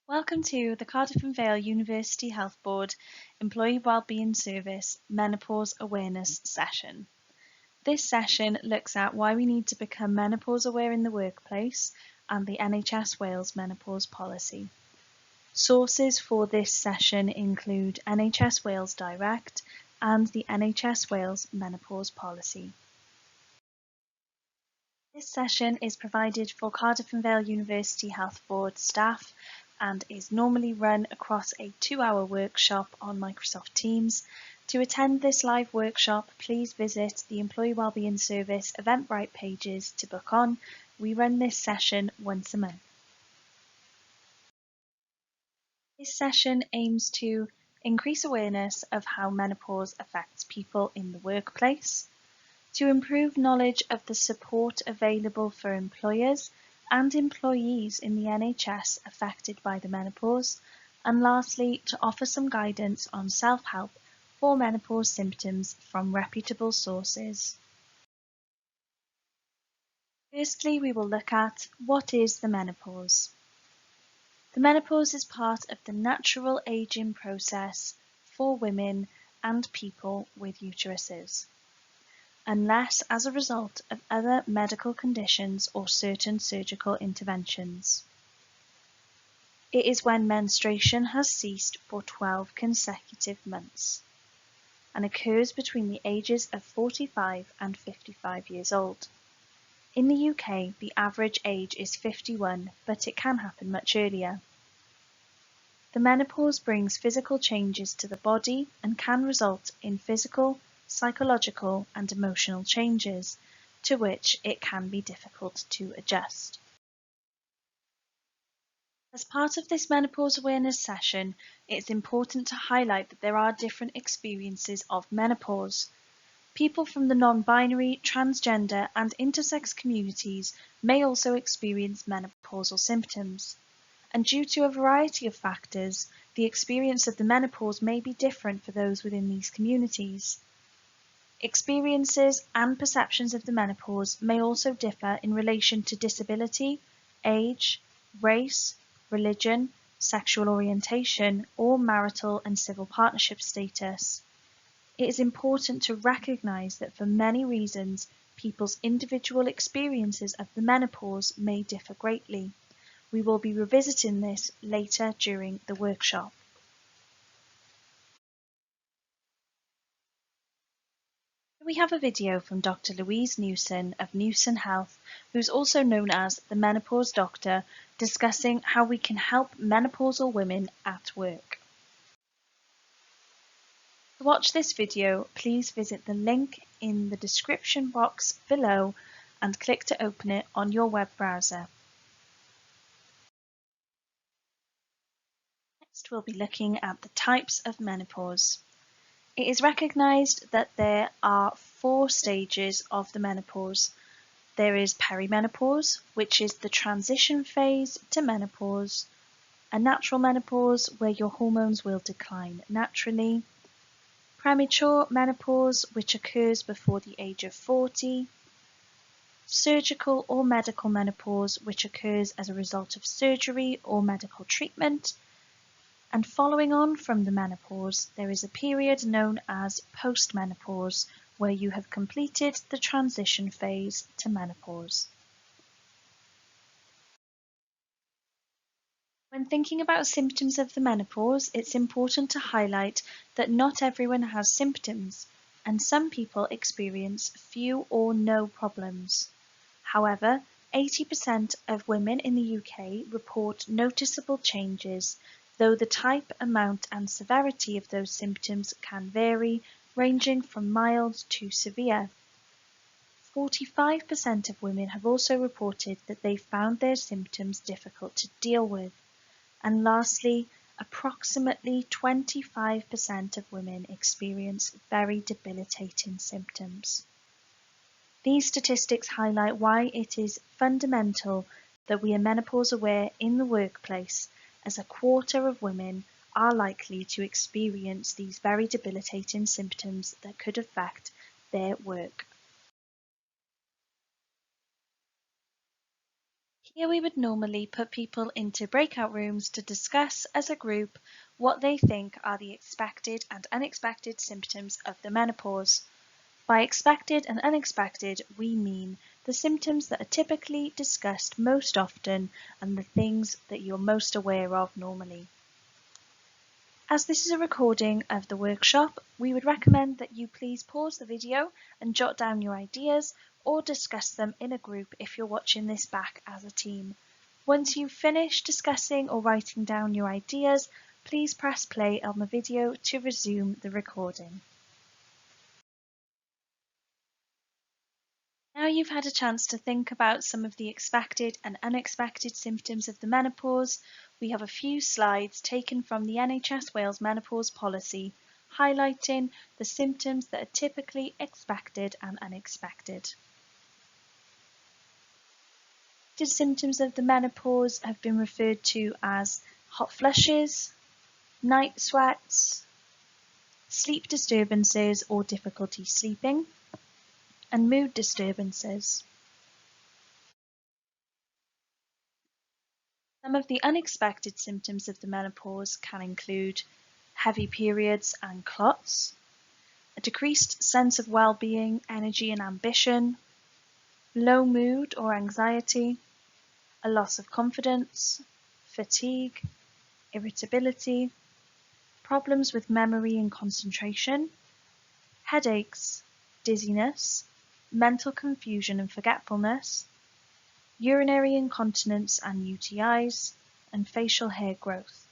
Welcome to the Cardiff and Vale University Health Board Employee Wellbeing Service Menopause Awareness session. This session looks at why we need to become menopause aware in the workplace and the NHS Wales menopause policy. Sources for this session include NHS Wales Direct and the NHS Wales menopause policy. This session is provided for Cardiff and Vale University Health Board staff and is normally run across a 2-hour workshop on Microsoft Teams. To attend this live workshop, please visit the Employee Wellbeing Service Eventbrite pages to book on. We run this session once a month. This session aims to increase awareness of how menopause affects people in the workplace, to improve knowledge of the support available for employers and employees in the NHS affected by the menopause, and lastly, to offer some guidance on self-help for menopause symptoms from reputable sources. Firstly, we will look at what is the menopause. The menopause is part of the natural aging process for women and people with uteruses, unless as a result of other medical conditions or certain surgical interventions. It is when menstruation has ceased for 12 consecutive months and occurs between the ages of 45 and 55 years old. In the UK, the average age is 51, but it can happen much earlier. The menopause brings physical changes to the body and can result in physical, psychological and emotional changes to which it can be difficult to adjust. As part of this menopause awareness session, it's important to highlight that there are different experiences of menopause. People from the non-binary, transgender and intersex communities may also experience menopausal symptoms. And due to a variety of factors, the experience of the menopause may be different for those within these communities. Experiences and perceptions of the menopause may also differ in relation to disability, age, race, religion, sexual orientation, or marital and civil partnership status. It is important to recognise that for many reasons, people's individual experiences of the menopause may differ greatly. We will be revisiting this later during the workshop. We have a video from Dr. Louise Newson of Newson Health, who's also known as the Menopause Doctor, discussing how we can help menopausal women at work. To watch this video, please visit the link in the description box below and click to open it on your web browser. Next, we'll be looking at the types of menopause. It is recognised that there are 4 stages of the menopause. There is perimenopause, which is the transition phase to menopause, a natural menopause where your hormones will decline naturally, premature menopause, which occurs before the age of 40, surgical or medical menopause, which occurs as a result of surgery or medical treatment, and following on from the menopause, there is a period known as postmenopause, where you have completed the transition phase to menopause. When thinking about symptoms of the menopause, it's important to highlight that not everyone has symptoms, and some people experience few or no problems. However, 80% of women in the UK report noticeable changes, though the type, amount and severity of those symptoms can vary, ranging from mild to severe. 45% of women have also reported that they found their symptoms difficult to deal with. And lastly, approximately 25% of women experience very debilitating symptoms. These statistics highlight why it is fundamental that we are menopause aware in the workplace, as a quarter of women are likely to experience these very debilitating symptoms that could affect their work. Here we would normally put people into breakout rooms to discuss as a group what they think are the expected and unexpected symptoms of the menopause. By expected and unexpected, we mean the symptoms that are typically discussed most often and the things that you're most aware of normally. As this is a recording of the workshop, we would recommend that you please pause the video and jot down your ideas or discuss them in a group if you're watching this back as a team. Once you've finished discussing or writing down your ideas, please press play on the video to resume the recording. Now you've had a chance to think about some of the expected and unexpected symptoms of the menopause, we have a few slides taken from the NHS Wales menopause policy, highlighting the symptoms that are typically expected and unexpected. The symptoms of the menopause have been referred to as hot flushes, night sweats, sleep disturbances or difficulty sleeping, and mood disturbances. Some of the unexpected symptoms of the menopause can include heavy periods and clots, a decreased sense of well-being, energy and ambition, low mood or anxiety, a loss of confidence, fatigue, irritability, problems with memory and concentration, headaches, dizziness, mental confusion and forgetfulness, urinary incontinence and UTIs, and facial hair growth.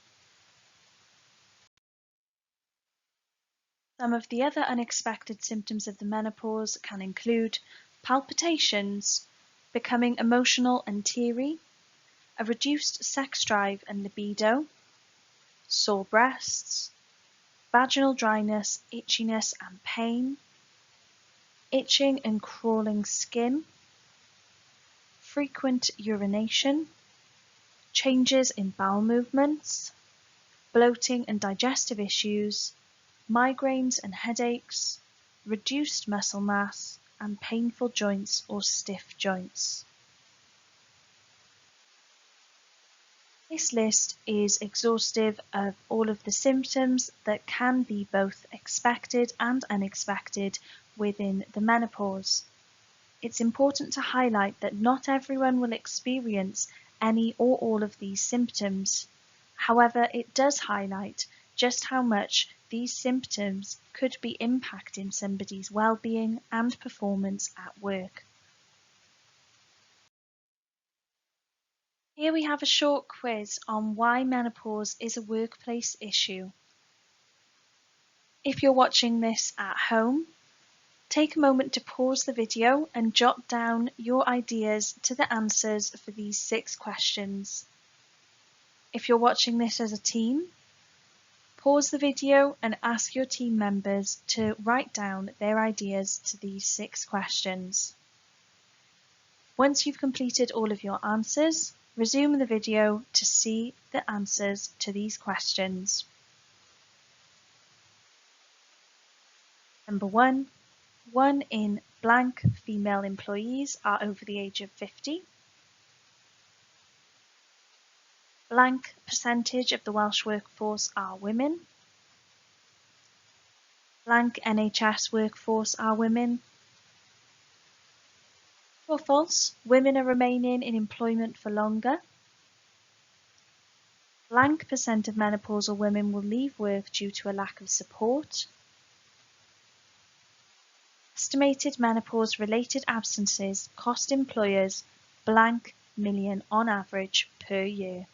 Some of the other unexpected symptoms of the menopause can include palpitations, becoming emotional and teary, a reduced sex drive and libido, sore breasts, vaginal dryness, itchiness and pain, itching and crawling skin, frequent urination, changes in bowel movements, bloating and digestive issues, migraines and headaches, reduced muscle mass, and painful joints or stiff joints. This list is exhaustive of all of the symptoms that can be both expected and unexpected within the menopause. It's important to highlight that not everyone will experience any or all of these symptoms. However, it does highlight just how much these symptoms could be impacting somebody's well-being and performance at work. Here we have a short quiz on why menopause is a workplace issue. If you're watching this at home, take a moment to pause the video and jot down your ideas to the answers for these 6 questions. If you're watching this as a team, pause the video and ask your team members to write down their ideas to these 6 questions. Once you've completed all of your answers, resume the video to see the answers to these questions. Number 1. 1 in blank female employees are over the age of 50. Blank percentage of the Welsh workforce are women. Blank NHS workforce are women. Or false, women are remaining in employment for longer. Blank percent of menopausal women will leave work due to a lack of support. Estimated menopause-related absences cost employers blank million on average per year.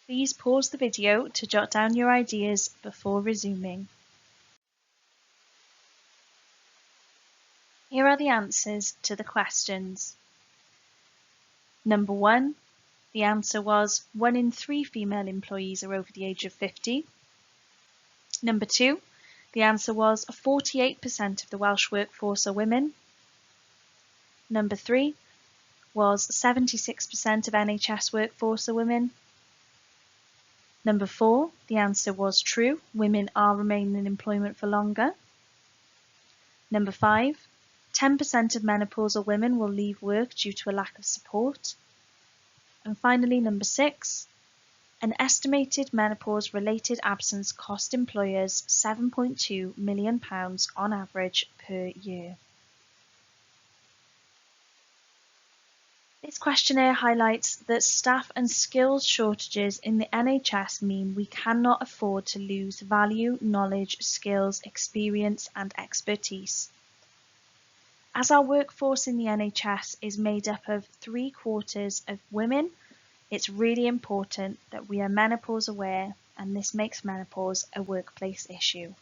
Please pause the video to jot down your ideas before resuming. Here are the answers to the questions. Number 1, the answer was 1 in 3 female employees are over the age of 50. Number 2, the answer was 48% of the Welsh workforce are women. Number 3 was 76% of NHS workforce are women. Number 4, the answer was true, women are remaining in employment for longer. Number 5, 10% of menopausal women will leave work due to a lack of support. And finally, number 6, an estimated menopause-related absence cost employers £7.2 million on average per year. This questionnaire highlights that staff and skills shortages in the NHS mean we cannot afford to lose value, knowledge, skills, experience and expertise. As our workforce in the NHS is made up of 3/4 of women, it's really important that we are menopause aware, and this makes menopause a workplace issue.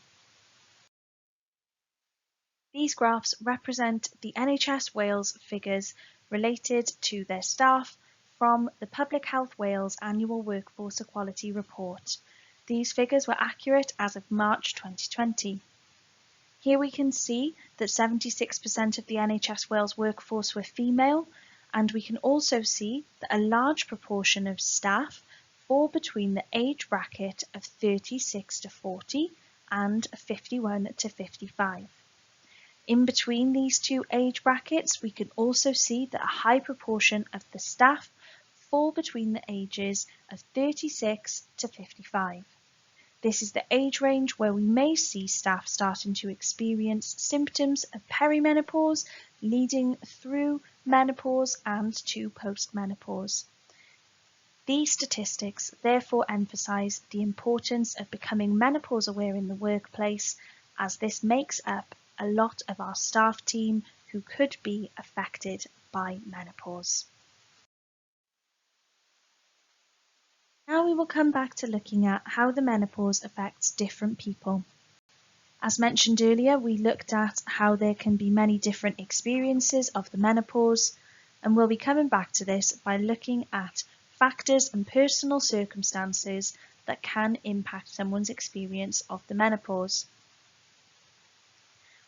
These graphs represent the NHS Wales figures related to their staff from the Public Health Wales Annual Workforce Equality Report. These figures were accurate as of March 2020. Here we can see that 76% of the NHS Wales workforce were female, and we can also see that a large proportion of staff fall between the age bracket of 36 to 40 and 51 to 55. In between these two age brackets, we can also see that a high proportion of the staff fall between the ages of 36 to 55. This is the age range where we may see staff starting to experience symptoms of perimenopause, leading through menopause and to postmenopause. These statistics therefore emphasise the importance of becoming menopause aware in the workplace, as this makes up a lot of our staff team who could be affected by menopause. Now we will come back to looking at how the menopause affects different people. As mentioned earlier, we looked at how there can be many different experiences of the menopause, and we'll be coming back to this by looking at factors and personal circumstances that can impact someone's experience of the menopause.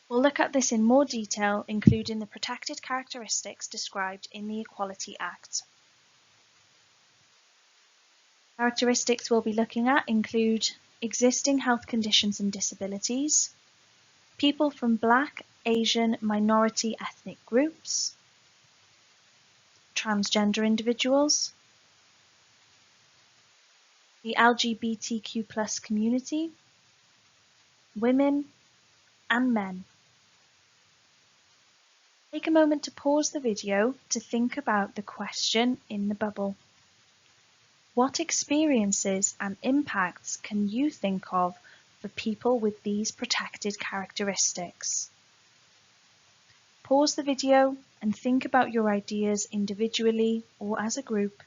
We'll look at this in more detail, including the protected characteristics described in the Equality Act. Characteristics we'll be looking at include existing health conditions and disabilities, people from Black, Asian, minority ethnic groups, transgender individuals, the LGBTQ+ community, women, and men. Take a moment to pause the video to think about the question in the bubble. What experiences and impacts can you think of for people with these protected characteristics? Pause the video and think about your ideas individually or as a group,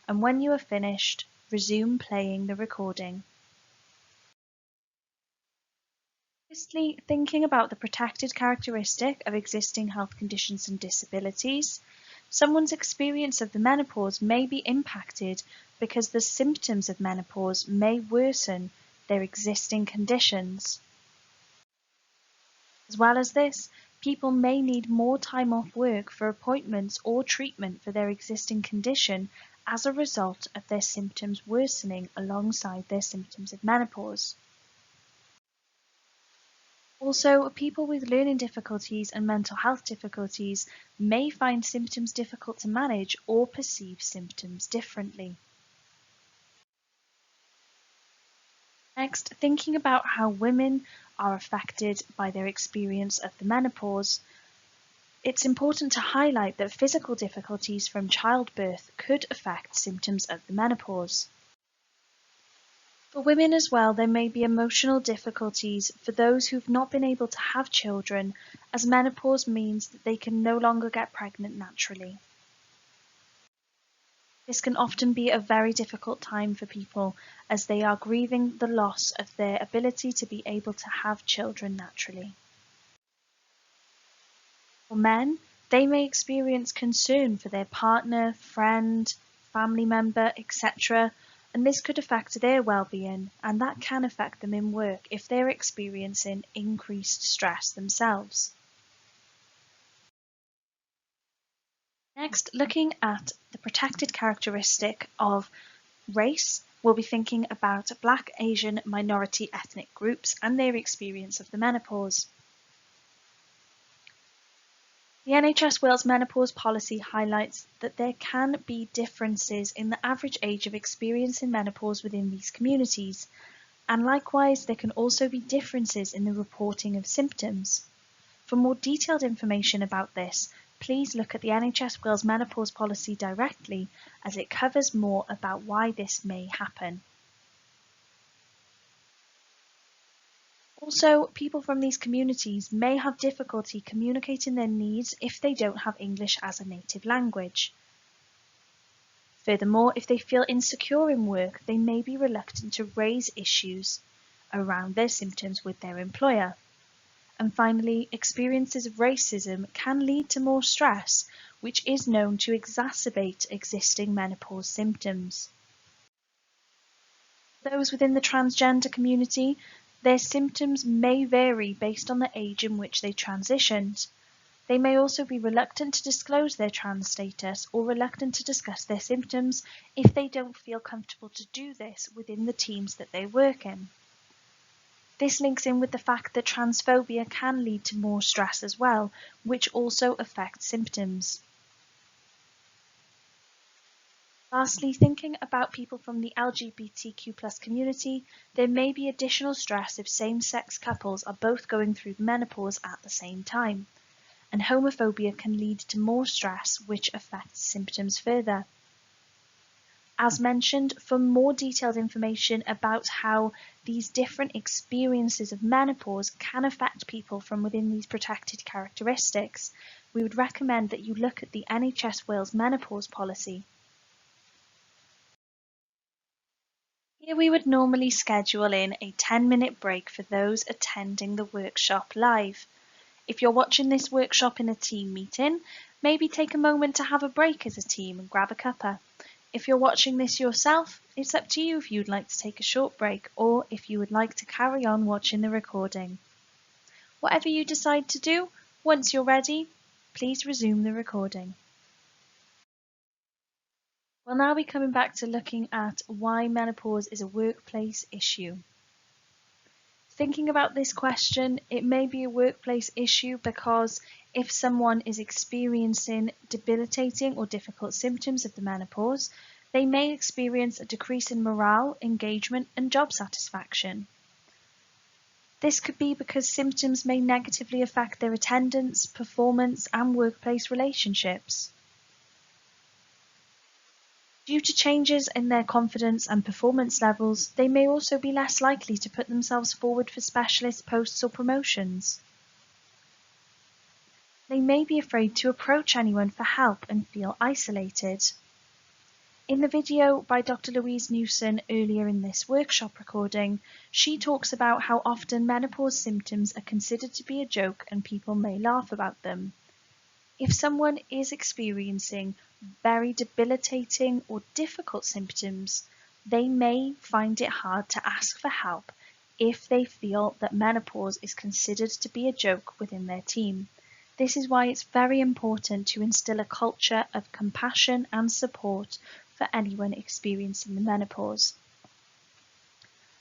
and when you are finished, resume playing the recording. Firstly, thinking about the protected characteristic of existing health conditions and disabilities, someone's experience of the menopause may be impacted because the symptoms of menopause may worsen their existing conditions. As well as this, people may need more time off work for appointments or treatment for their existing condition as a result of their symptoms worsening alongside their symptoms of menopause. Also, people with learning difficulties and mental health difficulties may find symptoms difficult to manage or perceive symptoms differently. Next, thinking about how women are affected by their experience of the menopause, it's important to highlight that physical difficulties from childbirth could affect symptoms of the menopause. For women as well, there may be emotional difficulties for those who've not been able to have children, as menopause means that they can no longer get pregnant naturally. This can often be a very difficult time for people as they are grieving the loss of their ability to be able to have children naturally. For men, they may experience concern for their partner, friend, family member, etc., and this could affect their well-being, and that can affect them in work if they're experiencing increased stress themselves. Next, looking at the protected characteristic of race, we'll be thinking about Black, Asian, minority ethnic groups and their experience of the menopause. The NHS Wales menopause policy highlights that there can be differences in the average age of experiencing menopause within these communities, and likewise there can also be differences in the reporting of symptoms. For more detailed information about this, please look at the NHS Wales menopause policy directly, as it covers more about why this may happen. Also, people from these communities may have difficulty communicating their needs if they don't have English as a native language. Furthermore, if they feel insecure in work, they may be reluctant to raise issues around their symptoms with their employer. And finally, experiences of racism can lead to more stress, which is known to exacerbate existing menopause symptoms. Those within the transgender community, their symptoms may vary based on the age in which they transitioned. They may also be reluctant to disclose their trans status or reluctant to discuss their symptoms if they don't feel comfortable to do this within the teams that they work in. This links in with the fact that transphobia can lead to more stress as well, which also affects symptoms. Lastly, thinking about people from the LGBTQ+ community, there may be additional stress if same-sex couples are both going through menopause at the same time, and homophobia can lead to more stress, which affects symptoms further. As mentioned, for more detailed information about how these different experiences of menopause can affect people from within these protected characteristics, we would recommend that you look at the NHS Wales menopause policy. Here we would normally schedule in a 10-minute break for those attending the workshop live. If you're watching this workshop in a team meeting, maybe take a moment to have a break as a team and grab a cuppa. If you're watching this yourself, it's up to you if you'd like to take a short break or if you would like to carry on watching the recording. Whatever you decide to do, once you're ready, please resume the recording. We'll now be coming back to looking at why menopause is a workplace issue. Thinking about this question, it may be a workplace issue because if someone is experiencing debilitating or difficult symptoms of the menopause, they may experience a decrease in morale, engagement, and job satisfaction. This could be because symptoms may negatively affect their attendance, performance, and workplace relationships. Due to changes in their confidence and performance levels, they may also be less likely to put themselves forward for specialist posts or promotions. They may be afraid to approach anyone for help and feel isolated. In the video by Dr. Louise Newson earlier in this workshop recording, she talks about how often menopause symptoms are considered to be a joke and people may laugh about them. If someone is experiencing very debilitating or difficult symptoms, they may find it hard to ask for help if they feel that menopause is considered to be a joke within their team. This is why it's very important to instill a culture of compassion and support for anyone experiencing the menopause.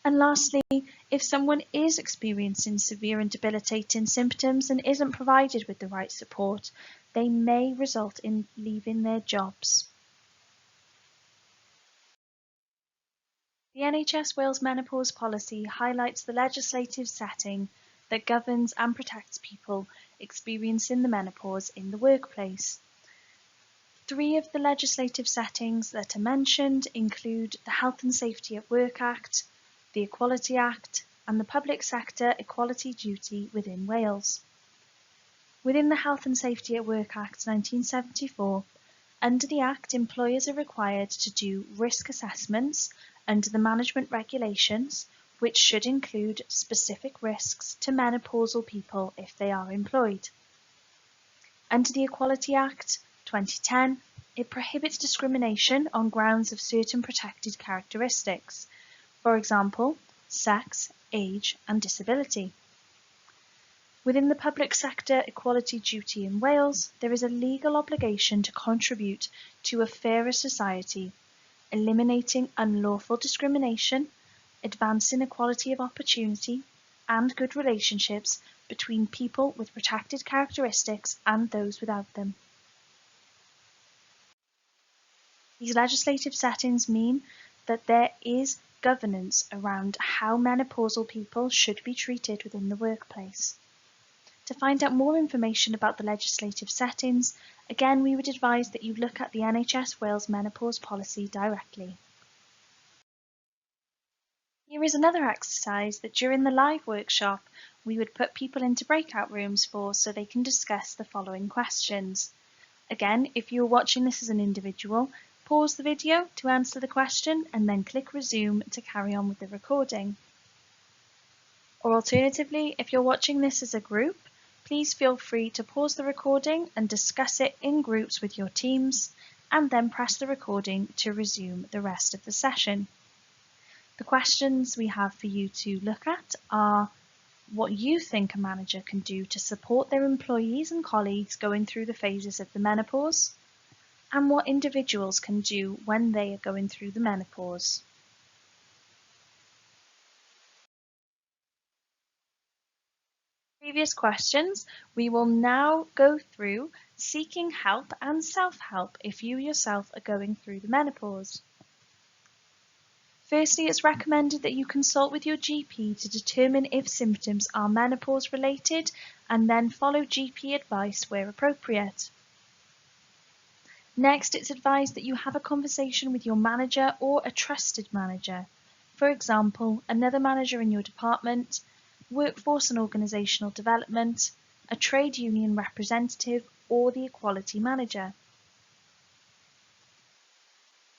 And lastly, if someone is experiencing severe and debilitating symptoms and isn't provided with the right support, they may result in leaving their jobs. The NHS Wales menopause policy highlights the legislative setting that governs and protects people experiencing the menopause in the workplace. 3 of the legislative settings that are mentioned include the Health and Safety at Work Act, the Equality Act, and the Public Sector Equality Duty within Wales. Within the Health and Safety at Work Act 1974, under the Act, employers are required to do risk assessments under the management regulations, which should include specific risks to menopausal people if they are employed. Under the Equality Act 2010, it prohibits discrimination on grounds of certain protected characteristics, for example, sex, age, and disability. Within the Public Sector Equality Duty in Wales, there is a legal obligation to contribute to a fairer society, eliminating unlawful discrimination, advancing equality of opportunity and good relationships between people with protected characteristics and those without them. These legislative settings mean that there is governance around how menopausal people should be treated within the workplace. To find out more information about the legislative settings, again we would advise that you look at the NHS Wales menopause policy directly. Here is another exercise that during the live workshop we would put people into breakout rooms for so they can discuss the following questions. Again, if you are watching this as an individual, pause the video to answer the question and then click resume to carry on with the recording. Or alternatively, if you're watching this as a group, please feel free to pause the recording and discuss it in groups with your teams, and then press the recording to resume the rest of the session. The questions we have for you to look at are what you think a manager can do to support their employees and colleagues going through the phases of the menopause, and what individuals can do when they are going through the menopause. Previous questions, we will now go through seeking help and self-help if you yourself are going through the menopause. Firstly, it's recommended that you consult with your GP to determine if symptoms are menopause related and then follow GP advice where appropriate. Next, it's advised that you have a conversation with your manager or a trusted manager. For example, another manager in your department, workforce and organisational development, a trade union representative, or the equality manager.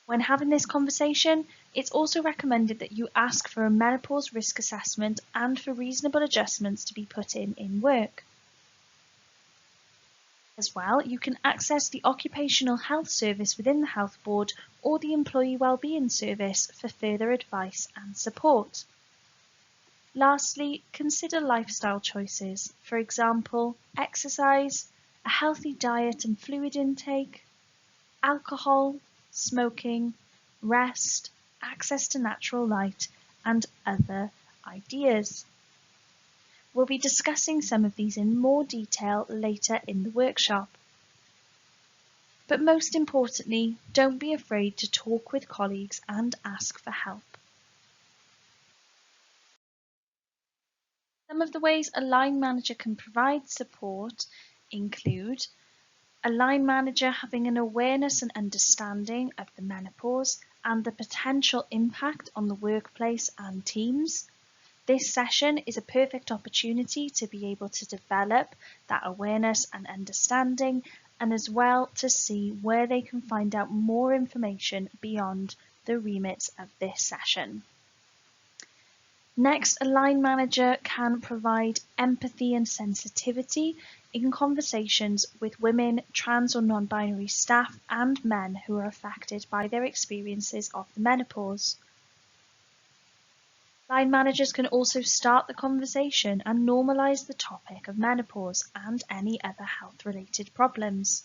When having this conversation, it's also recommended that you ask for a menopause risk assessment and for reasonable adjustments to be put in work. As well, you can access the Occupational Health Service within the Health Board or the Employee Wellbeing Service for further advice and support. Lastly, consider lifestyle choices, for example, exercise, a healthy diet and fluid intake, alcohol, smoking, rest, access to natural light, and other ideas. We'll be discussing some of these in more detail later in the workshop. But most importantly, don't be afraid to talk with colleagues and ask for help. Some of the ways a line manager can provide support include a line manager having an awareness and understanding of the menopause and the potential impact on the workplace and teams. This session is a perfect opportunity to be able to develop that awareness and understanding, and as well to see where they can find out more information beyond the remit of this session. Next, a line manager can provide empathy and sensitivity in conversations with women, trans or non-binary staff and men who are affected by their experiences of the menopause. Line managers can also start the conversation and normalise the topic of menopause and any other health-related problems.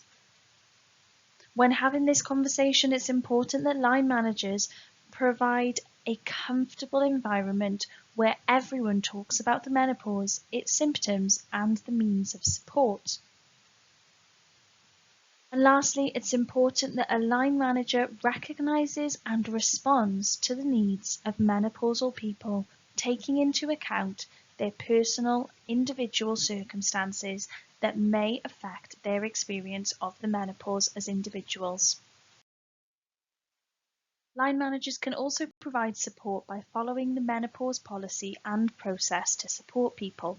When having this conversation, it's important that line managers provide a comfortable environment where everyone talks about the menopause, its symptoms, and the means of support. And lastly, it's important that a line manager recognises and responds to the needs of menopausal people, taking into account their personal, individual circumstances that may affect their experience of the menopause as individuals. Line managers can also provide support by following the menopause policy and process to support people.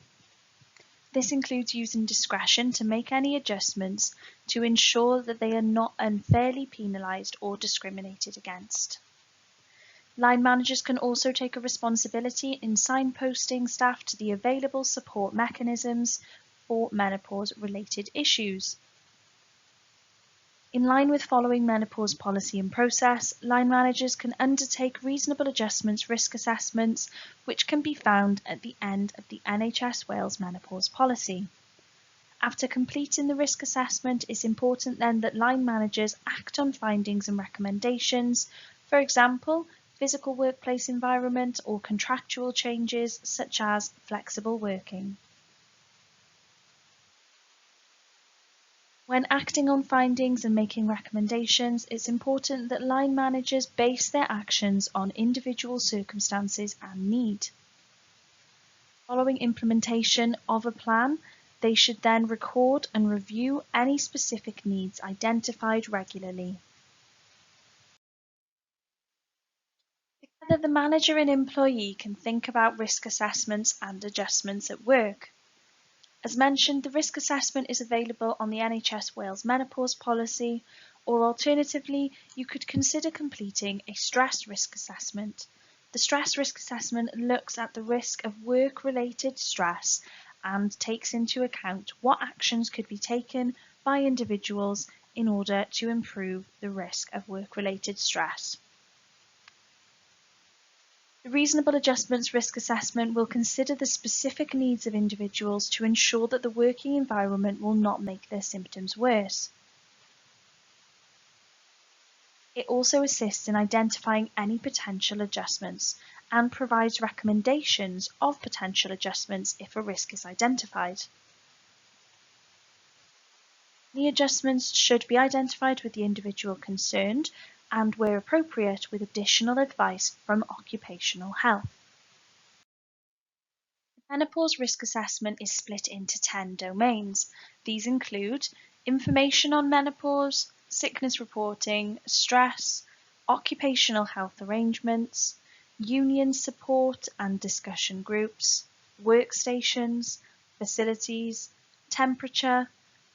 This includes using discretion to make any adjustments to ensure that they are not unfairly penalised or discriminated against. Line managers can also take a responsibility in signposting staff to the available support mechanisms for menopause-related issues. In line with following menopause policy and process, line managers can undertake reasonable adjustments risk assessments, which can be found at the end of the NHS Wales menopause policy. After completing the risk assessment, it's important then that line managers act on findings and recommendations, for example, physical workplace environment or contractual changes such as flexible working. When acting on findings and making recommendations, it's important that line managers base their actions on individual circumstances and need. Following implementation of a plan, they should then record and review any specific needs identified regularly. Together, the manager and employee can think about risk assessments and adjustments at work. As mentioned, the risk assessment is available on the NHS Wales Menopause Policy, or alternatively, you could consider completing a stress risk assessment. The stress risk assessment looks at the risk of work-related stress and takes into account what actions could be taken by individuals in order to improve the risk of work-related stress. The Reasonable Adjustments Risk Assessment will consider the specific needs of individuals to ensure that the working environment will not make their symptoms worse. It also assists in identifying any potential adjustments and provides recommendations of potential adjustments if a risk is identified. The adjustments should be identified with the individual concerned and, where appropriate, with additional advice from occupational health. The menopause risk assessment is split into 10 domains. These include information on menopause, sickness reporting, stress, occupational health arrangements, union support and discussion groups, workstations, facilities, temperature,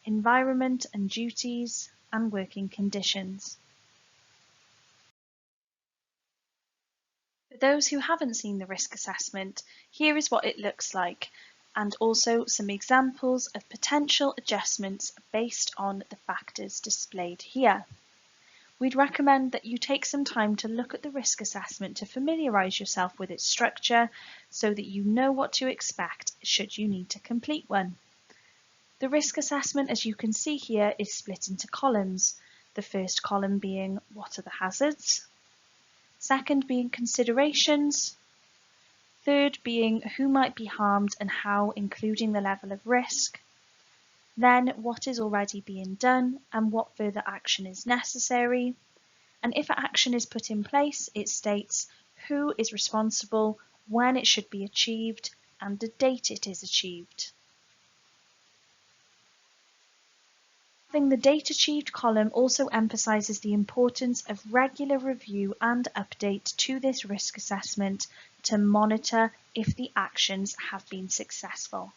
environment and duties, and working conditions. For those who haven't seen the risk assessment, here is what it looks like, and also some examples of potential adjustments based on the factors displayed here. We'd recommend that you take some time to look at the risk assessment to familiarise yourself with its structure so that you know what to expect should you need to complete one. The risk assessment, as you can see here, is split into columns, the first column being what are the hazards, second being considerations, third being who might be harmed and how, including the level of risk, then what is already being done and what further action is necessary, and if action is put in place, it states who is responsible, when it should be achieved, and the date it is achieved. Having the date achieved column also emphasises the importance of regular review and update to this risk assessment to monitor if the actions have been successful.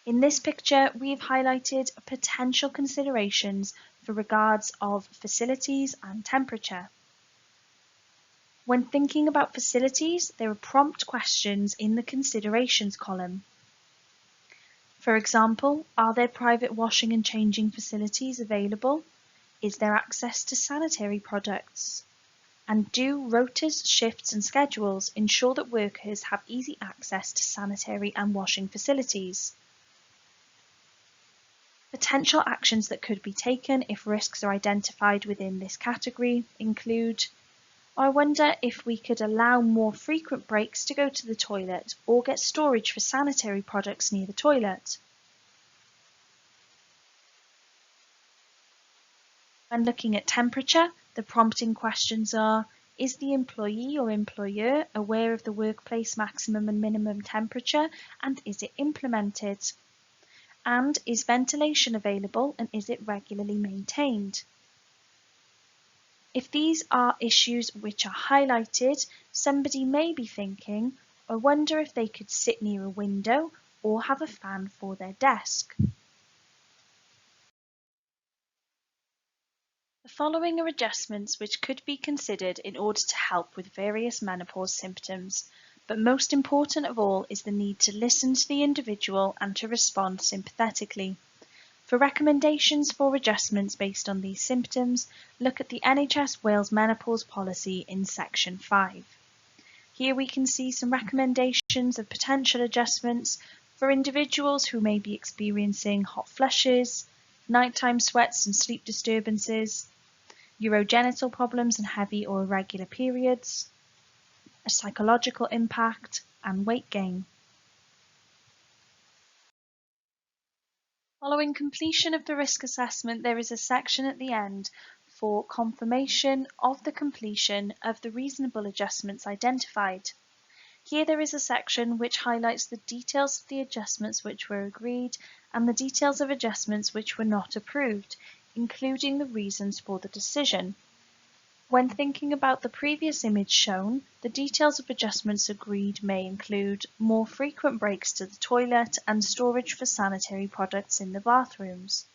In this picture, we've highlighted potential considerations for regards of facilities and temperature. When thinking about facilities, there are prompt questions in the considerations column. For example, are there private washing and changing facilities available? Is there access to sanitary products? And do rotas, shifts and schedules ensure that workers have easy access to sanitary and washing facilities? Potential actions that could be taken if risks are identified within this category include, I wonder if we could allow more frequent breaks to go to the toilet or get storage for sanitary products near the toilet. When looking at temperature, the prompting questions are, is the employee or employer aware of the workplace maximum and minimum temperature and is it implemented? And is ventilation available and is it regularly maintained? If these are issues which are highlighted, somebody may be thinking, I wonder if they could sit near a window or have a fan for their desk. The following are adjustments which could be considered in order to help with various menopause symptoms, but most important of all is the need to listen to the individual and to respond sympathetically. For recommendations for adjustments based on these symptoms, look at the NHS Wales Menopause Policy in Section 5. Here we can see some recommendations of potential adjustments for individuals who may be experiencing hot flushes, nighttime sweats and sleep disturbances, urogenital problems and heavy or irregular periods, a psychological impact, and weight gain. Following completion of the risk assessment, there is a section at the end for confirmation of the completion of the reasonable adjustments identified. Here there is a section which highlights the details of the adjustments which were agreed and the details of adjustments which were not approved, including the reasons for the decision. When thinking about the previous image shown, the details of adjustments agreed may include more frequent breaks to the toilet and storage for sanitary products in the bathrooms.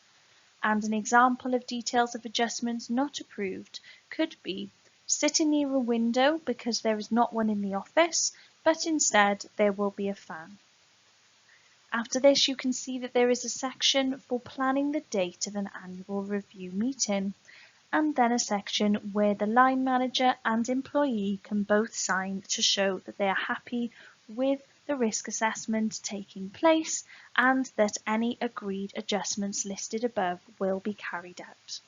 And an example of details of adjustments not approved could be sitting near a window because there is not one in the office, but instead there will be a fan. After this, you can see that there is a section for planning the date of an annual review meeting, and then a section where the line manager and employee can both sign to show that they are happy with the risk assessment taking place and that any agreed adjustments listed above will be carried out.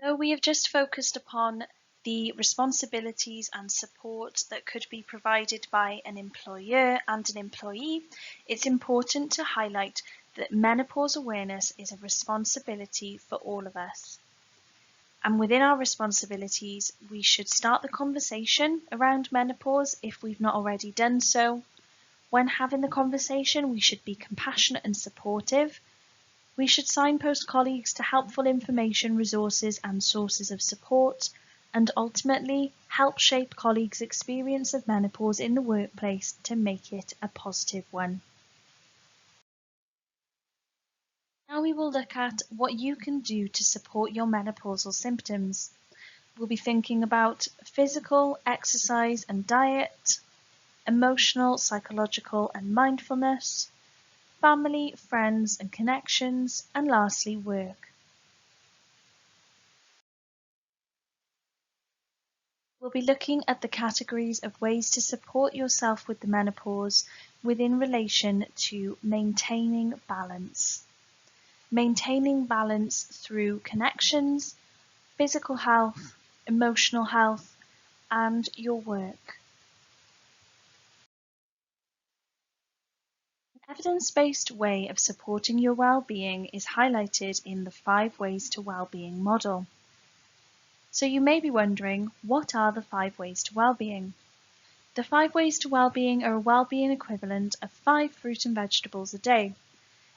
So we have just focused upon the responsibilities and support that could be provided by an employer and an employee. It's important to highlight that menopause awareness is a responsibility for all of us. And within our responsibilities, we should start the conversation around menopause if we've not already done so. When having the conversation, we should be compassionate and supportive. We should signpost colleagues to helpful information, resources and sources of support, and ultimately help shape colleagues' experience of menopause in the workplace to make it a positive one. Now we will look at what you can do to support your menopausal symptoms. We'll be thinking about physical, exercise and diet, emotional, psychological and mindfulness, family, friends and connections, and lastly work. We'll be looking at the categories of ways to support yourself with the menopause within relation to maintaining balance. Maintaining balance through connections, physical health, emotional health, and your work. An evidence-based way of supporting your well-being is highlighted in the 5 Ways to Wellbeing model. So you may be wondering, what are the 5 Ways to Wellbeing? The 5 Ways to Wellbeing are a wellbeing equivalent of 5 fruit and vegetables a day.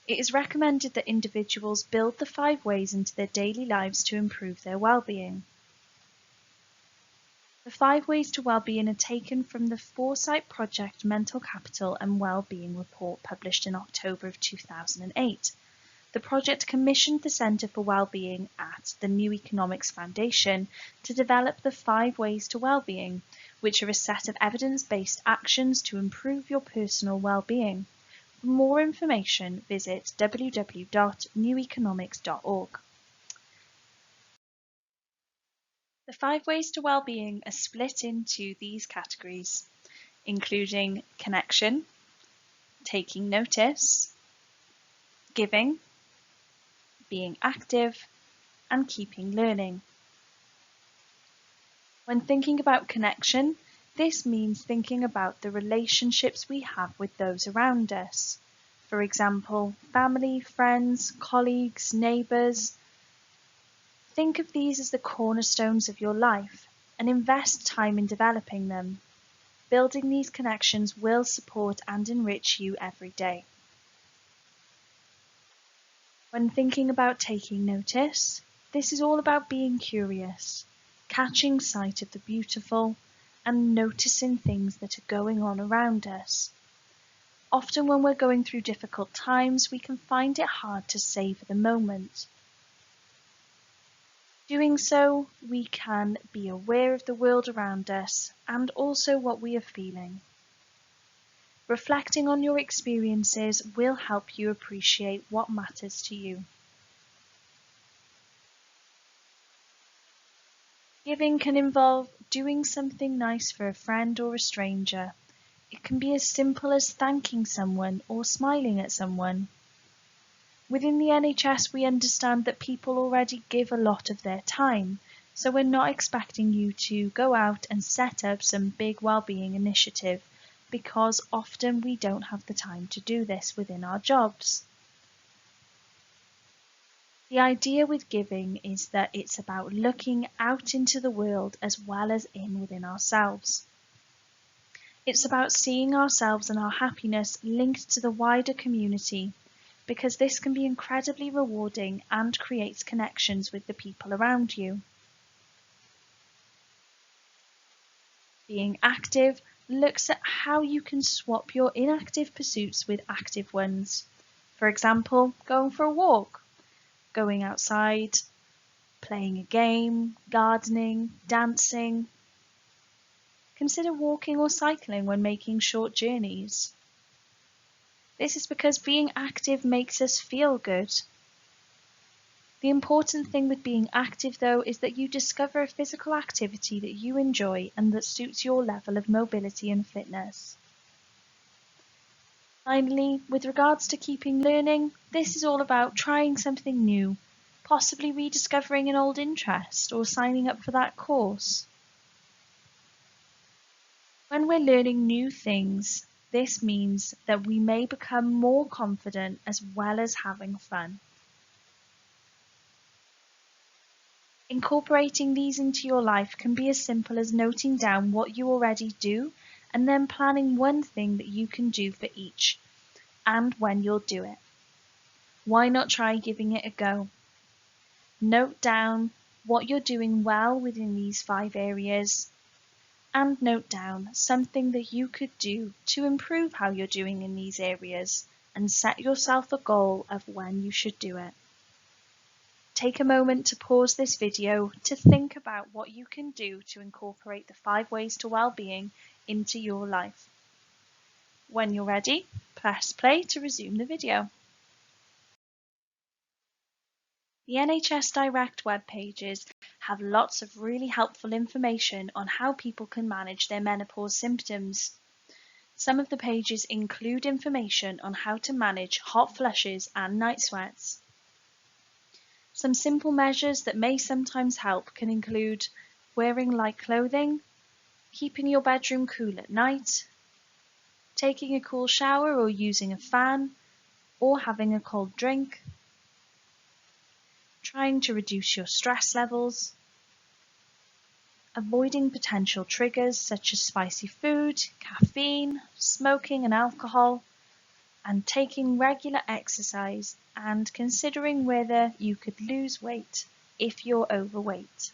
It is recommended that individuals build the 5 ways into their daily lives to improve their well-being. The 5 Ways to Wellbeing are taken from the Foresight Project Mental Capital and Wellbeing Report published in October of 2008. The project commissioned the Centre for Wellbeing at the New Economics Foundation to develop the 5 Ways to Wellbeing, which are a set of evidence-based actions to improve your personal well-being. For more information, visit www.neweconomics.org. The 5 Ways to Wellbeing are split into these categories, including connection, taking notice, giving, being active, and keeping learning. When thinking about connection, this means thinking about the relationships we have with those around us. For example, family, friends, colleagues, neighbours. Think of these as the cornerstones of your life and invest time in developing them. Building these connections will support and enrich you every day. When thinking about taking notice, this is all about being curious, catching sight of the beautiful, and noticing things that are going on around us. Often when we're going through difficult times, we can find it hard to savour the moment. Doing so, we can be aware of the world around us and also what we are feeling. Reflecting on your experiences will help you appreciate what matters to you. Giving can involve doing something nice for a friend or a stranger. It can be as simple as thanking someone or smiling at someone. Within the NHS, we understand that people already give a lot of their time, so we're not expecting you to go out and set up some big wellbeing initiative, because often we don't have the time to do this within our jobs. The idea with giving is that it's about looking out into the world as well as within ourselves. It's about seeing ourselves and our happiness linked to the wider community, because this can be incredibly rewarding and creates connections with the people around you. Being active looks at how you can swap your inactive pursuits with active ones. For example, going for a walk, going outside, playing a game, gardening, dancing. Consider walking or cycling when making short journeys. This is because being active makes us feel good. The important thing with being active, though, is that you discover a physical activity that you enjoy and that suits your level of mobility and fitness. Finally, with regards to keeping learning, this is all about trying something new, possibly rediscovering an old interest or signing up for that course. When we're learning new things, this means that we may become more confident as well as having fun. Incorporating these into your life can be as simple as noting down what you already do and then planning one thing that you can do for each and when you'll do it. Why not try giving it a go? Note down what you're doing well within these 5 areas and note down something that you could do to improve how you're doing in these areas and set yourself a goal of when you should do it. Take a moment to pause this video to think about what you can do to incorporate the 5 ways to well-being into your life. When you're ready, press play to resume the video. The NHS Direct web pages have lots of really helpful information on how people can manage their menopause symptoms. Some of the pages include information on how to manage hot flushes and night sweats. Some simple measures that may sometimes help can include wearing light clothing, keeping your bedroom cool at night, taking a cool shower or using a fan, or having a cold drink, trying to reduce your stress levels, avoiding potential triggers such as spicy food, caffeine, smoking and alcohol, and taking regular exercise and considering whether you could lose weight if you're overweight.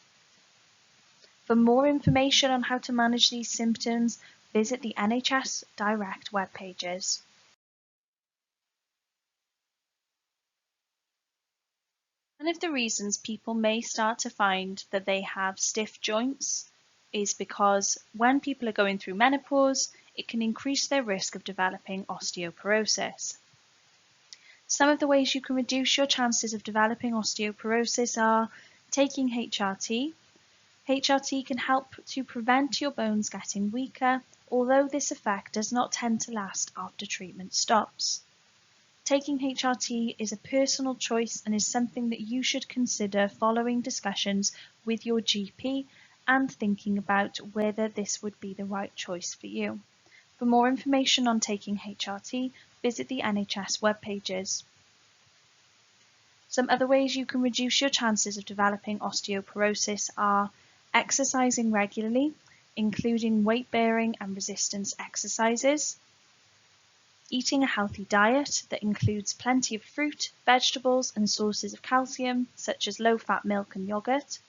For more information on how to manage these symptoms, visit the NHS Direct web pages. One of the reasons people may start to find that they have stiff joints is because when people are going through menopause, it can increase their risk of developing osteoporosis. Some of the ways you can reduce your chances of developing osteoporosis are taking HRT. HRT can help to prevent your bones getting weaker, although this effect does not tend to last after treatment stops. Taking HRT is a personal choice and is something that you should consider following discussions with your GP and thinking about whether this would be the right choice for you. For more information on taking HRT, visit the NHS web pages. Some other ways you can reduce your chances of developing osteoporosis are exercising regularly, including weight-bearing and resistance exercises, eating a healthy diet that includes plenty of fruit, vegetables and sources of calcium such as low-fat milk and yogurt,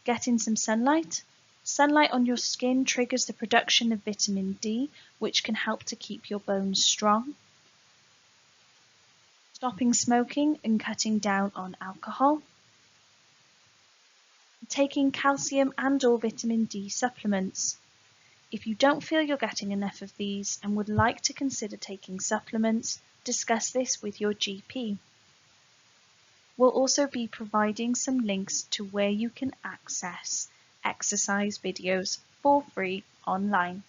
getting some sunlight. Sunlight on your skin triggers the production of vitamin D, which can help to keep your bones strong. Stopping smoking and cutting down on alcohol. Taking calcium and/or vitamin D supplements. If you don't feel you're getting enough of these and would like to consider taking supplements, discuss this with your GP. We'll also be providing some links to where you can access exercise videos for free online.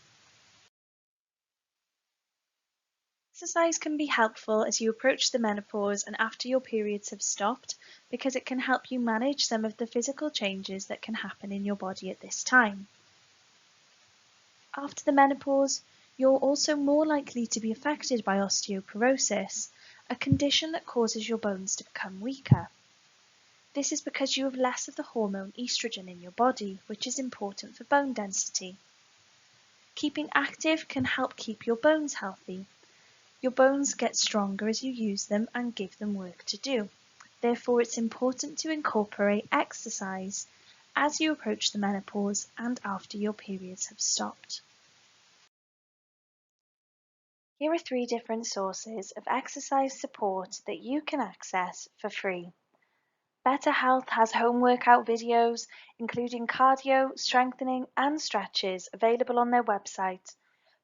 Exercise can be helpful as you approach the menopause and after your periods have stopped, because it can help you manage some of the physical changes that can happen in your body at this time. After the menopause, you're also more likely to be affected by osteoporosis, a condition that causes your bones to become weaker. This is because you have less of the hormone estrogen in your body, which is important for bone density. Keeping active can help keep your bones healthy. Your bones get stronger as you use them and give them work to do. Therefore, it's important to incorporate exercise as you approach the menopause and after your periods have stopped. Here are 3 different sources of exercise support that you can access for free. Better Health has home workout videos, including cardio, strengthening and stretches available on their website.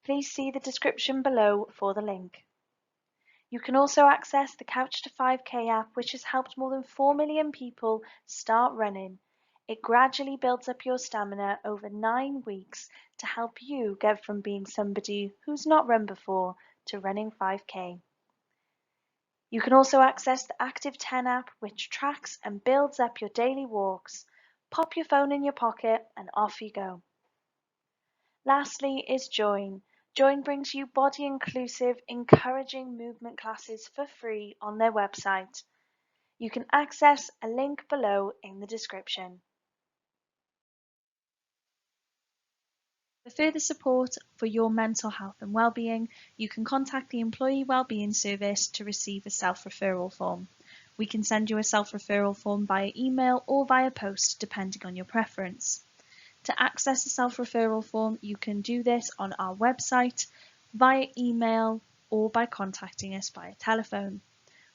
Please see the description below for the link. You can also access the Couch to 5K app, which has helped more than 4 million people start running. It gradually builds up your stamina over 9 weeks to help you get from being somebody who's not run before to running 5K. You can also access the Active 10 app, which tracks and builds up your daily walks. Pop your phone in your pocket and off you go. Lastly is Join. Join brings you body-inclusive, encouraging movement classes for free on their website. You can access a link below in the description. For further support for your mental health and well-being, you can contact the Employee Wellbeing Service to receive a self-referral form. We can send you a self-referral form via email or via post, depending on your preference. To access a self-referral form, you can do this on our website, via email, or by contacting us via telephone.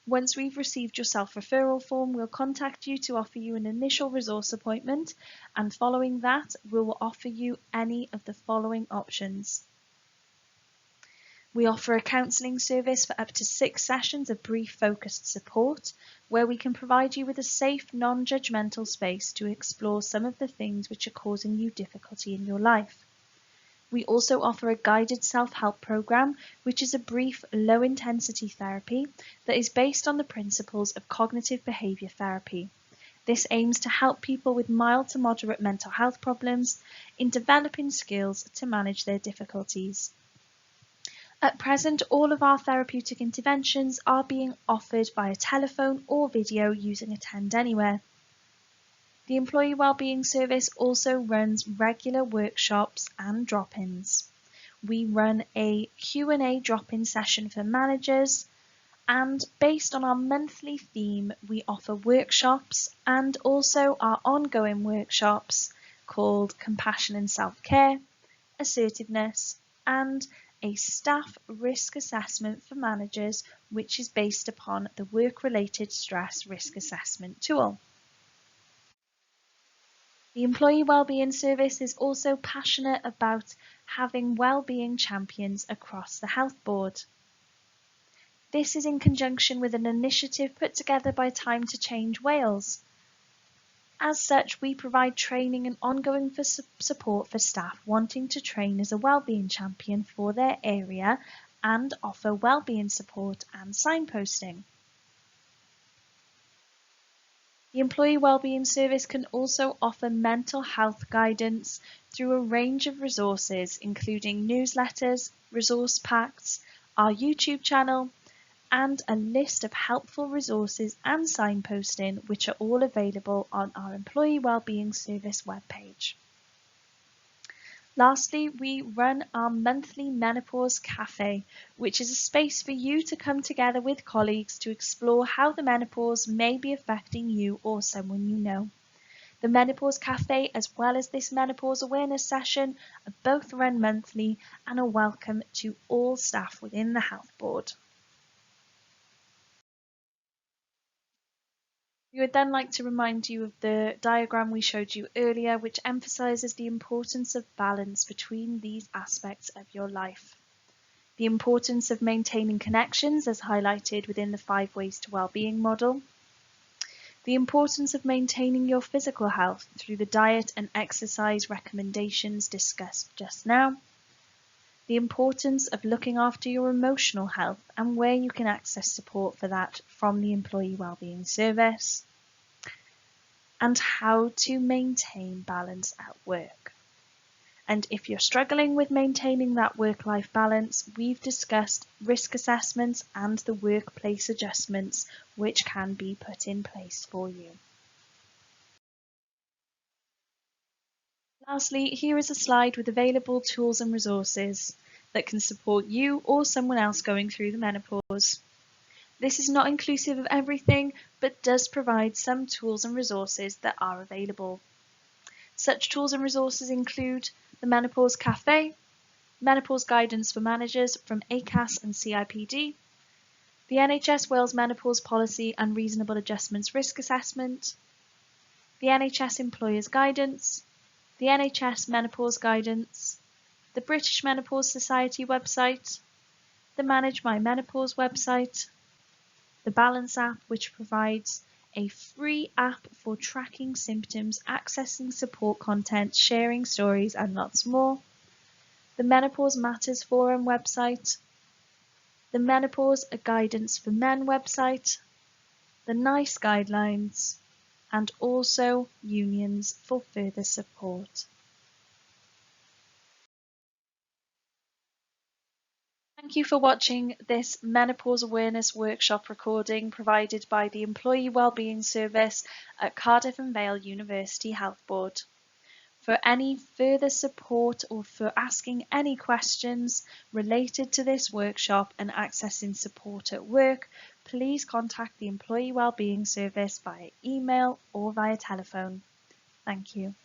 Once we've received your self-referral form, we'll contact you to offer you an initial resource appointment, and following that, we will offer you any of the following options. We offer a counselling service for up to 6 sessions of brief focused support, where we can provide you with a safe, non-judgmental space to explore some of the things which are causing you difficulty in your life. We also offer a guided self-help program, which is a brief, low-intensity therapy that is based on the principles of cognitive behaviour therapy. This aims to help people with mild to moderate mental health problems in developing skills to manage their difficulties. At present, all of our therapeutic interventions are being offered via telephone or video using Attend Anywhere. The Employee Wellbeing Service also runs regular workshops and drop-ins. We run a Q&A drop-in session for managers, and based on our monthly theme, we offer workshops and also our ongoing workshops called Compassion and Self-Care, Assertiveness, and a staff risk assessment for managers, which is based upon the work-related stress risk assessment tool. The Employee Wellbeing Service is also passionate about having wellbeing champions across the health board. This is in conjunction with an initiative put together by Time to Change Wales. As such, we provide training and ongoing support for staff wanting to train as a wellbeing champion for their area and offer wellbeing support and signposting. The Employee Wellbeing Service can also offer mental health guidance through a range of resources, including newsletters, resource packs, our YouTube channel, and a list of helpful resources and signposting, which are all available on our Employee Wellbeing Service webpage. Lastly, we run our monthly Menopause Cafe, which is a space for you to come together with colleagues to explore how the menopause may be affecting you or someone you know. The Menopause Cafe, as well as this menopause awareness session, are both run monthly and are welcome to all staff within the health board. We would then like to remind you of the diagram we showed you earlier, which emphasises the importance of balance between these aspects of your life. The importance of maintaining connections, as highlighted within the 5 Ways to Wellbeing model. The importance of maintaining your physical health through the diet and exercise recommendations discussed just now. The importance of looking after your emotional health and where you can access support for that from the Employee Wellbeing Service, and how to maintain balance at work. And if you're struggling with maintaining that work-life balance, we've discussed risk assessments and the workplace adjustments which can be put in place for you. Lastly, here is a slide with available tools and resources that can support you or someone else going through the menopause. This is not inclusive of everything, but does provide some tools and resources that are available. Such tools and resources include the Menopause Cafe, Menopause Guidance for Managers from ACAS and CIPD, the NHS Wales Menopause Policy and Reasonable Adjustments Risk Assessment, the NHS Employers Guidance, the NHS Menopause Guidance, the British Menopause Society website, the Manage My Menopause website, the Balance app, which provides a free app for tracking symptoms, accessing support content, sharing stories, and lots more, the Menopause Matters Forum website, the Menopause A Guidance for Men website, the NICE guidelines, and also unions for further support. Thank you for watching this Menopause Awareness Workshop recording provided by the Employee Wellbeing Service at Cardiff and Vale University Health Board. For any further support or for asking any questions related to this workshop and accessing support at work, please contact the Employee Wellbeing Service via email or via telephone. Thank you.